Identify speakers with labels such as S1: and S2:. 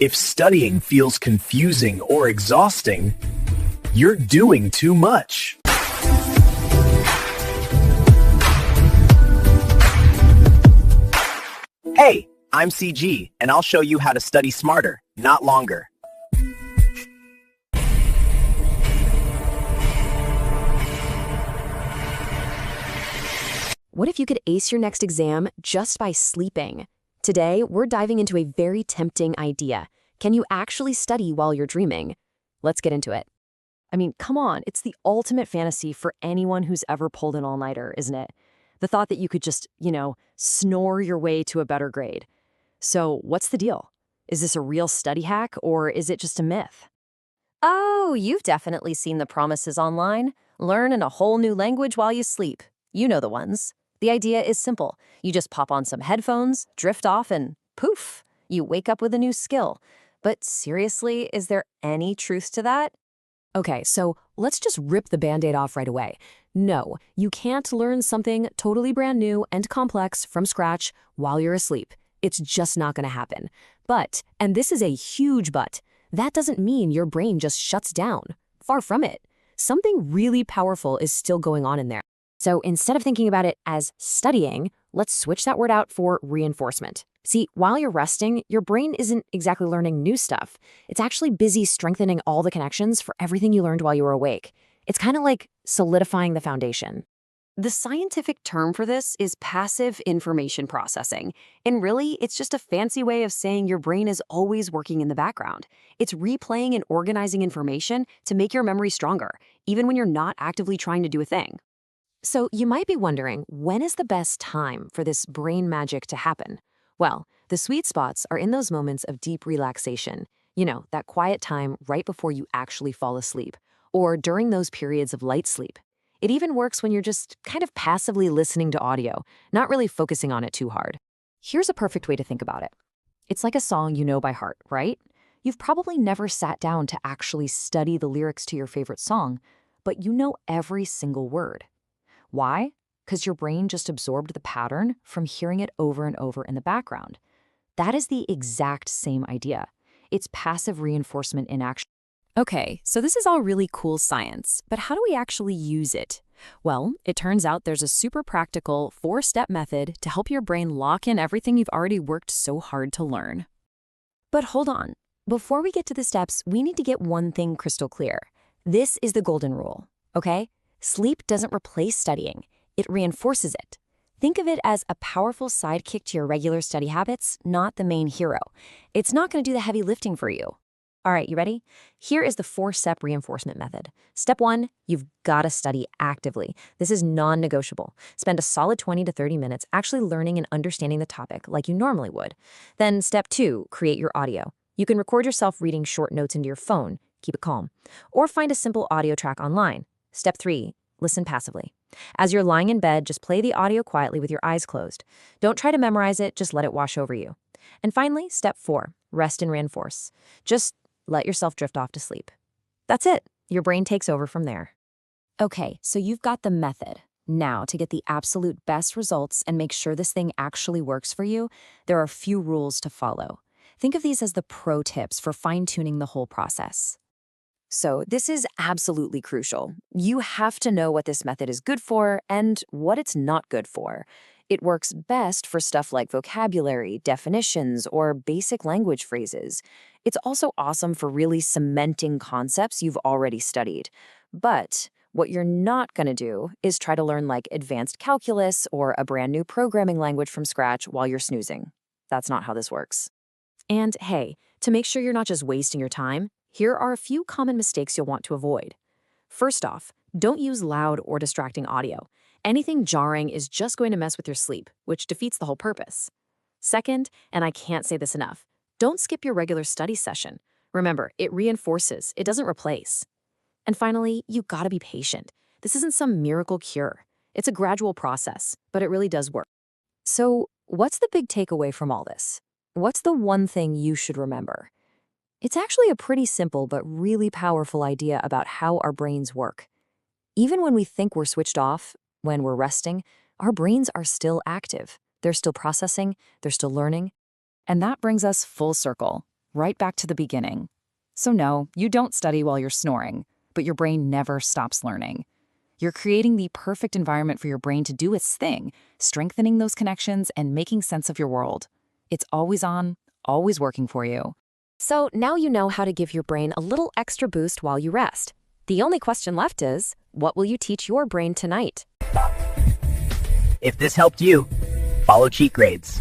S1: If studying feels confusing or exhausting, you're doing too much. Hey, I'm CG, and I'll show you how to study smarter, not longer.
S2: What if you could ace your next exam just by sleeping? Today, we're diving into a very tempting idea. Can you actually study while you're dreaming? Let's get into it. I mean, come on, it's the ultimate fantasy for anyone who's ever pulled an all-nighter, isn't it? The thought that you could just, snore your way to a better grade. So what's the deal? Is this a real study hack, or is it just a myth?
S3: Oh, you've definitely seen the promises online. Learn in a whole new language while you sleep. You know the ones. The idea is simple. You just pop on some headphones, drift off, and poof, you wake up with a new skill. But seriously, is there any truth to that?
S2: Okay, so let's just rip the Band-Aid off right away. No, you can't learn something totally brand new and complex from scratch while you're asleep. It's just not going to happen. But, and this is a huge but, that doesn't mean your brain just shuts down. Far from it. Something really powerful is still going on in there. So instead of thinking about it as studying, let's switch that word out for reinforcement. See, while you're resting, your brain isn't exactly learning new stuff. It's actually busy strengthening all the connections for everything you learned while you were awake. It's kind of like solidifying the foundation.
S3: The scientific term for this is passive information processing. And really, it's just a fancy way of saying your brain is always working in the background. It's replaying and organizing information to make your memory stronger, even when you're not actively trying to do a thing.
S2: So you might be wondering, when is the best time for this brain magic to happen? Well, the sweet spots are in those moments of deep relaxation. That quiet time right before you actually fall asleep, or during those periods of light sleep. It even works when you're just kind of passively listening to audio, not really focusing on it too hard. Here's a perfect way to think about it. It's like a song you know by heart, right? You've probably never sat down to actually study the lyrics to your favorite song, but you know every single word. Why? Because your brain just absorbed the pattern from hearing it over and over in the background. That is the exact same idea. It's passive reinforcement in action. Okay, so this is all really cool science, but how do we actually use it? Well, it turns out there's a super practical 4-step method to help your brain lock in everything you've already worked so hard to learn. But hold on. Before we get to the steps, we need to get one thing crystal clear. This is the golden rule, okay? Sleep doesn't replace studying. It reinforces it. Think of it as a powerful sidekick to your regular study habits, not the main hero. It's not going to do the heavy lifting for you. All right, you ready? Here is the 4-step reinforcement method. Step 1, you've got to study actively. This is non-negotiable. Spend a solid 20 to 30 minutes actually learning and understanding the topic like you normally would. Then step 2, create your audio. You can record yourself reading short notes into your phone. Keep it calm. Or find a simple audio track online. Step 3, listen passively. As you're lying in bed, just play the audio quietly with your eyes closed. Don't try to memorize it, just let it wash over you. And finally, step 4, rest and reinforce. Just let yourself drift off to sleep. That's it. Your brain takes over from there. Okay, so you've got the method. Now, to get the absolute best results and make sure this thing actually works for you, there are a few rules to follow. Think of these as the pro tips for fine-tuning the whole process. So this is absolutely crucial. You have to know what this method is good for and what it's not good for. It works best for stuff like vocabulary, definitions, or basic language phrases. It's also awesome for really cementing concepts you've already studied. But what you're not going to do is try to learn like advanced calculus or a brand new programming language from scratch while you're snoozing. That's not how this works. And hey, to make sure you're not just wasting your time, here are a few common mistakes you'll want to avoid. First off, don't use loud or distracting audio. Anything jarring is just going to mess with your sleep, which defeats the whole purpose. Second, and I can't say this enough, don't skip your regular study session. Remember, it reinforces, it doesn't replace. And finally, you gotta be patient. This isn't some miracle cure. It's a gradual process, but it really does work. So, what's the big takeaway from all this? What's the one thing you should remember? It's actually a pretty simple but really powerful idea about how our brains work. Even when we think we're switched off, when we're resting, our brains are still active. They're still processing, they're still learning. And that brings us full circle.
S4: right back to the beginning. So no, you don't study while you're snoring, but your brain never stops learning. You're creating the perfect environment for your brain to do its thing, strengthening those connections and making sense of your world. It's always on, always working for you.
S2: So now you know how to give your brain a little extra boost while you rest. The only question left is, what will you teach your brain tonight?
S1: If this helped you, follow Cheat Grades.